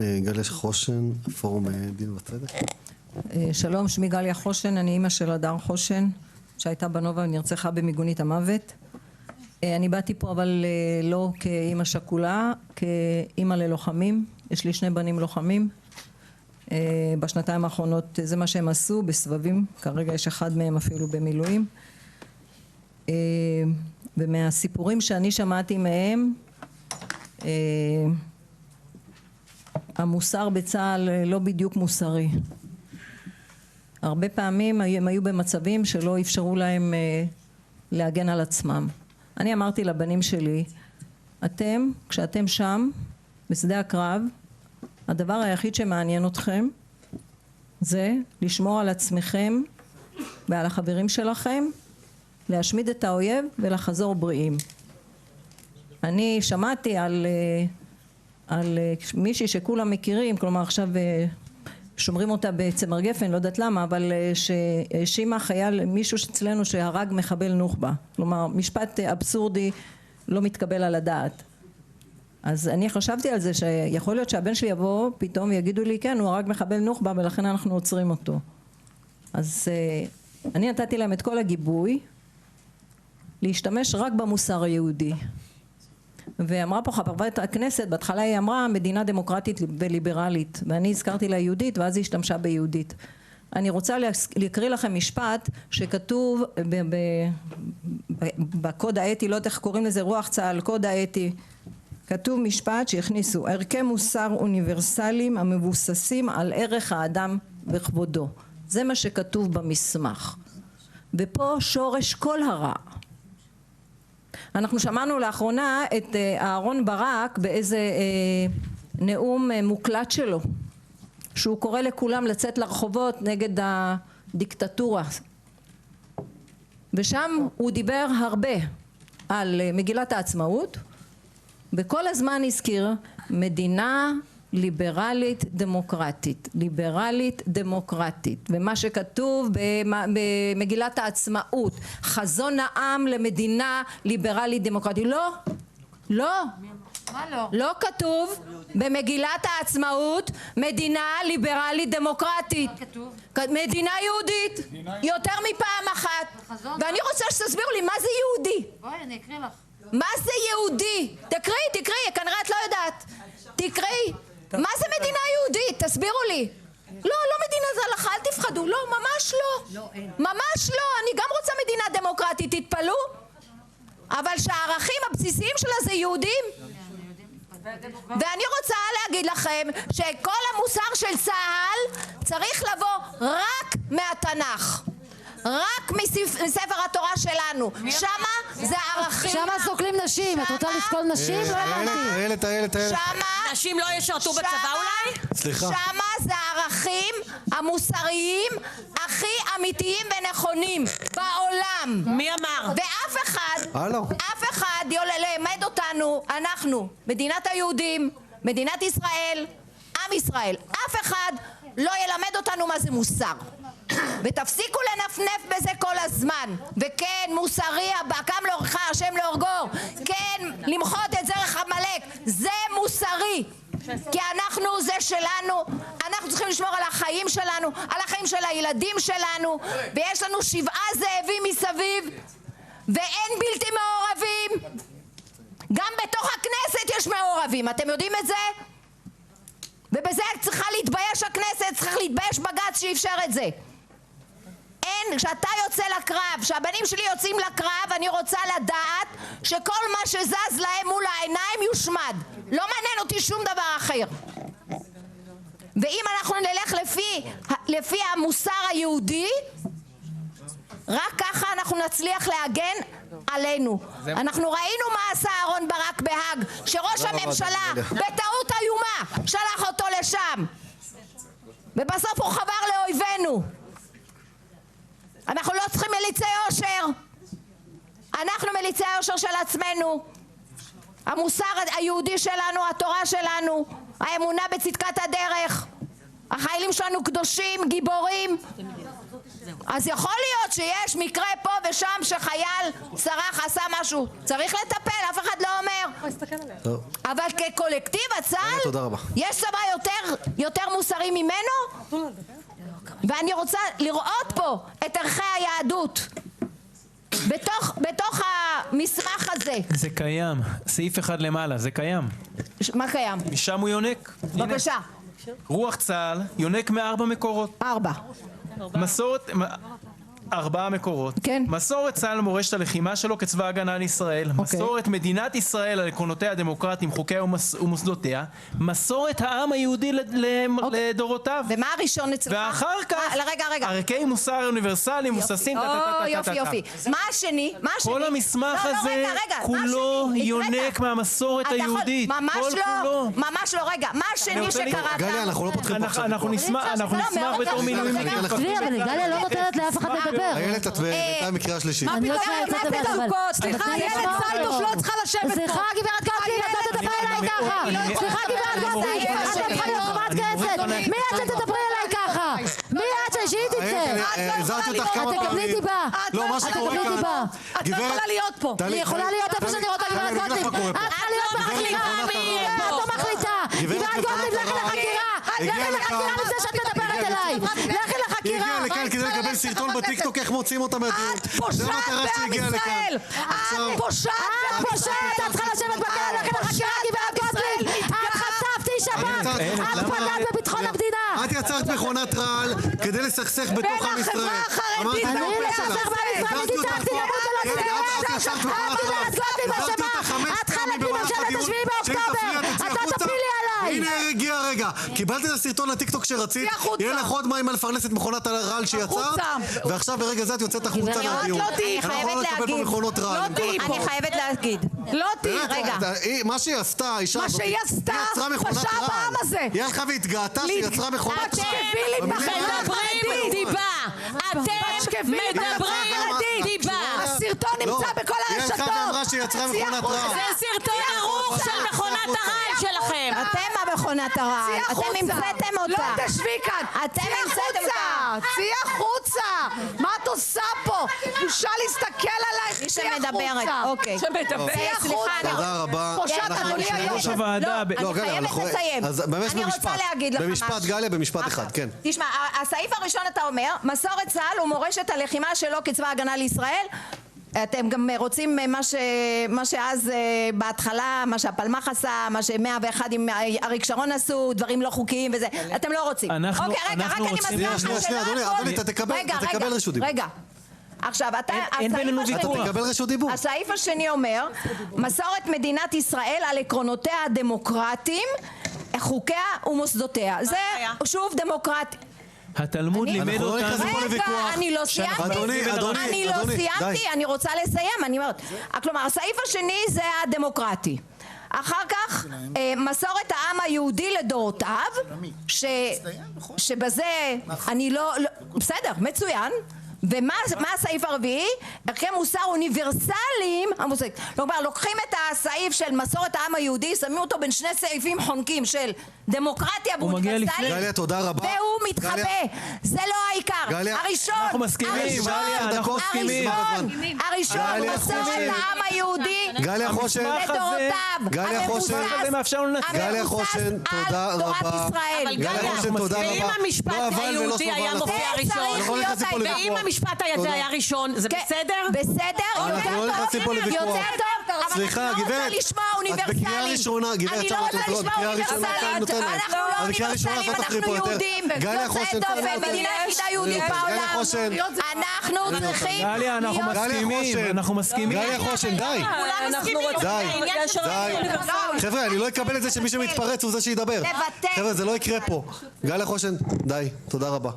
גליה חושן, פורום דין וצדק. שלום, שמי גליה חושן, אני אימא של הדר חושן שהייתה בנובה ונרצחה במיגונית המוות. אני באתי פה אבל לא כאימא שכולה, כאימא ללוחמים. יש לי 2 בנים לוחמים. בשנתיים האחרונות זה מה שהם עשו בסבבים, כרגע יש אחד מהם אפילו במילואים. ומהסיפורים שאני שמעתי מהם, המוסר בצה"ל לא בדיוק מוסרי. הרבה פעמים הם היו במצבים שלא אפשרו להם להגן על עצמם. אני אמרתי לבנים שלי, כשאתם שם בשדה הקרב, הדבר היחיד שמעניין אתכם זה לשמור על עצמכם ועל החברים שלכם, להשמיד את האויב ולחזור בריאים. אני שמעתי על מישהי שכולם מכירים, כלומר עכשיו שומרים אותה בצמר גפן, לא יודעת למה, אבל שהאשימה חייל, מישהו אצלנו שהרג מחבל נוח'בה. כלומר, משפט אבסורדי לא מתקבל על הדעת. אז אני חשבתי על זה שיכול להיות שהבן שלי יבוא פתאום ויגידו לי, כן, הוא הרג מחבל נוח'בה ולכן אנחנו עוצרים אותו. אז אני נתתי להם את כל הגיבוי להשתמש רק במוסר היהודי. ואמרה פה חברת הכנסת, בהתחלה היא אמרה מדינה דמוקרטית וליברלית, ואני הזכרתי לה יהודית ואז היא השתמשה ביהודית. אני רוצה להקריא לכם משפט שכתוב בקוד האתי, לא יודע איך קוראים לזה, רוח צה"ל, קוד האתי. כתוב משפט שהכניסו, ערכי מוסר אוניברסליים המבוססים על ערך האדם וכבודו. זה מה שכתוב במסמך. ופה שורש כל הרע. אנחנו שמענו לאחרונה את אהרון ברק באיזה נאום מוקלט שלו, שהוא קורא לכולם לצאת לרחובות נגד הדיקטטורה. ושם הוא דיבר הרבה על מגילת העצמאות, וכל הזמן הזכיר מדינה ליברלית דמוקרטית, ליברלית דמוקרטית, ומה שכתוב במגילת העצמאות, חזון העם למדינה ליברלית דמוקרטית. לא, לא כתוב במגילת העצמאות מדינה ליברלית דמוקרטית, מדינה יהודית, יותר מפעם אחת. ואני רוצה שתסבירו לי מה זה יהודי. בואי אני אקריא לך. מה זה יהודי? תקראי, כנראה את לא יודעת. תקראי. מה זה מדינה יהודית? תסבירו לי. לא מדינה זה הלכה, אל תפחדו. לא, ממש לא. ממש לא. אני גם רוצה מדינה דמוקרטית, תתפלו. אבל שהערכים הבסיסיים שלה זה יהודים. ואני רוצה להגיד לכם שכל המוסר של צה"ל צריך לבוא רק מהתנ"ך. רק מספר התורה שלנו. שמה זה ערכים. שמה סוקלים נשים. את רוצה לסקול נשים? לא הבנתי. שמה נשים לא ישרתו בצבא אולי? סליחה. שמה זה הערכים המוסריים הכי אמיתיים ונכונים בעולם. מי אמר? ואף אחד ילמד אותנו, אנחנו, מדינת היהודים, מדינת ישראל, עם ישראל, אף אחד לא ילמד אותנו מה זה מוסר. ותפסיקו לנפנף בזה כל הזמן. וכן, מוסרי, קם להורגך השם להורגו. כן, למחות את זרח עמלק, זה מוסרי. כי אנחנו, זה שלנו, אנחנו צריכים לשמור על החיים שלנו, על החיים של הילדים שלנו, ויש לנו 7 זאבים מסביב, ואין בלתי מעורבים. גם בתוך הכנסת יש מעורבים, אתם יודעים את זה? ובזה צריכה להתבייש הכנסת, צריך להתבייש בג"ץ שאפשר את זה. כשאתה יוצא לקרב, שהבנים שלי יוצאים לקרב, אני רוצה לדעת שכל מה שזז להם מול העיניים יושמד. לא מעניין אותי שום דבר אחר. ואם אנחנו נלך לפי המוסר היהודי, רק ככה אנחנו נצליח להגן עלינו. אנחנו ראינו מה עשה אהרון ברק בהאג, שראש הממשלה בטעות איומה שלח אותו לשם, ובסוף הוא חבר לאויבינו. אנחנו לא צריכים מליצי יושר, אנחנו מליצי היושר של עצמנו. המוסר היהודי שלנו, התורה שלנו, האמונה בצדקת הדרך, החיילים שלנו קדושים, גיבורים. אז יכול להיות שיש מקרה פה ושם שחייל צרח, עשה משהו, צריך לטפל, אף אחד לא אומר. אבל כקולקטיב הצה"ל, תודה רבה. יש צבא יותר מוסרי ממנו? ואני רוצה לראות פה את ערכי היהדות בתוך המסמך הזה. זה קיים, סעיף אחד למעלה, זה קיים. מה קיים? משם הוא יונק. בבקשה. רוח צה"ל יונק מ4 מקורות. 4. מסורת, 4 מקורות. כן. מסורת צה"ל מורשת הלחימה שלו כצבא הגנה לישראל. מסורת מדינת ישראל על עקרונותיה הדמוקרטיים, חוקיה ומוסדותיה. מסורת העם היהודי לדורותיו. ומה הראשון אצלך? ואחר כך, רגע. ערכי מוסר אוניברסליים מבוססים. יופי. מה השני? כל המסמך הזה כולו יונק מהמסורת היהודית. ממש לא, רגע. מה השני שקראת? גליה, אנחנו לא פותחים פה עכשיו. אנחנו נשמח בתור מילואימניקים. אבל גליה לא נותנת לאף אחד לדבר. איילת, את בינתיים מקריאה שלישית. אני לא צריכה לצאת לדבר. סליחה, איילת סלדוף לא צריכה לשבת פה. סליחה, גברת גוטליב, את לא תדברי אליי ככה. סליחה, גברת גוטליב, את צריכה להיות חברת כנסת. מי את שתדברי אליי ככה? מי את שהיא תצא? הזהרתי אותך כמה את תקבלי דיבה. לא, מה שקורה תקבלי דיבה. כאן. את לא יכולה להיות פה. אני יכולה להיות איפה שאני רוצה, גברת גוטליב. את צריכה להיות בחקירה. את לא מחליטה. גברת גוטליב, לכי לחקירה. לכי לחקירה לפני שאת מדברת אליי. לכי היא לחקירה. הגיעה לכאן כדי לקבל סרטון בטיקטוק איך מוציאים אותה מהדיון. את פושעת בעם ישראל. את פושעת. את פושעת, את צריכה לשבת בכלא, לכי לחקירה, גברת גוטליב. את חטפתי שב"כ. את פגעת בביטחון המדינה. את יצרת מכונת רעל כדי לסכסך בתוך עם ישראל. החברה החרדית. אני לסכסך בעם ישראל, אני ניצחתי למות ולא תתגרש. את גברת גוטליב אשמה. את חלק מממשלת השביעי באוקטובר. את לא תפילי עליי. הנה הגיע הרגע, קיבלת את הסרטון לטיקטוק שרצית, יהיה לך עוד מים על לפרנס את מכונת הרעל שיצרת, ועכשיו ברגע זה את יוצאת החוצה מהדיון. אני חייבת להגיד. אני חייבת להגיד. לא תהי. רגע. מה שהיא עשתה, האישה מה הזאת, שהיא עשתה, היא יצרה מכונת פשעה רעל. בעם הזה. היא הלכה והתגאתה שהיא יצרה מכונת רעל. תשכבי לי מדברים דיבה. אתם מדברים דיבה. הסרטון נמצא בכל היא הרשתות. הלכה ואמרה שהיא יצרה מכונת רעל. זה סרטון ערוך של מכונת הרעל שלכם. אתם המכונת הרעל. אתם המצאתם אותה. לא תשבי כאן. אתם המצאתם אותה. צאי החוצה. מה את עושה פה? בושה להסתכל עלייך. מי צאי שמדברת, החוצה. אוקיי. צאי החוצה. תודה רבה. פושעת, אנחנו אדוני נשמע היו"ר. ראש הוועדה. לא, גליה, חייבת אנחנו... לסיים. אז ממש אני רוצה להגיד לך במשפט, משהו. גליה, במשפט אחד, כן. תשמע, הסעיף הראשון אתה אומר, מסורת צה"ל ומורשת הלחימה שלו כצבא הגנה לישראל. אתם גם רוצים מה שאז בהתחלה, מה שהפלמ"ח עשה, מה ש101 עם אריק שרון עשו, דברים לא חוקיים וזה. אתם לא רוצים. אוקיי, רגע, רק אני מזכירה לך שנייה, אדוני, אדוני, אתה תקבל רשות דיבור. רגע. עכשיו, אין בינינו ויכוח. תקבל רשות דיבור. הסעיף השני אומר, מסורת מדינת ישראל על עקרונותיה הדמוקרטיים, חוקיה ומוסדותיה. זה שוב דמוקרטי. התלמוד לימד אנחנו לא נכנסים פה אותנו. לוויכוח. אני לא סיימתי. אני לא סיימתי, אני רוצה לסיים. אני אומרת, כלומר, הסעיף השני זה הדמוקרטי. אחר כך, מסורת העם היהודי לדורותיו, שבזה אני לא... בסדר, מצוין. ומה הסעיף הרביעי? ערכי מוסר אוניברסליים, כלומר לוקחים את הסעיף של מסורת העם היהודי, שמים אותו בין שני סעיפים חונקים של דמוקרטיה ואוניברסלית, גליה, תודה רבה. והוא מתחבא. זה לא העיקר. הראשון, אנחנו מסכימים, גליה, אנחנו מסכימים. הראשון, מסורת העם היהודי גליה חושן, לדורותיו, גליה חושן, תודה על תורת רבה. ישראל. גליה חושן, תודה רבה. ואם המשפט לא אבל ולא היהודי סובל היה לך. מופיע זה צריך ראשון, להיות ואם המשפט הזה היה ראשון, זה בסדר? בסדר, אנחנו לא נכנסים פה לוויכוח. יותר טוב, אבל סליחה, אני לא רוצה גברת, לשמוע את אוניברסליים. בקריאה ראשונה, גברת, אני לא רוצה לשמוע אוניברסליים. אנחנו לא אוניברסליים, אנחנו יהודים. יוצאי דופן, מדינה יחידה יהודית בעולם. אנחנו צריכים גליה, אנחנו להיות... מסכימים, אנחנו מסכימים. גליה חושן, די. כולם מסכימים. די. זה העניין של די. חבר'ה, אני לא אקבל את זה שמי שמתפרץ הוא זה שידבר. לבטל. חבר'ה, זה לא יקרה פה. גליה חושן, די. תודה רבה.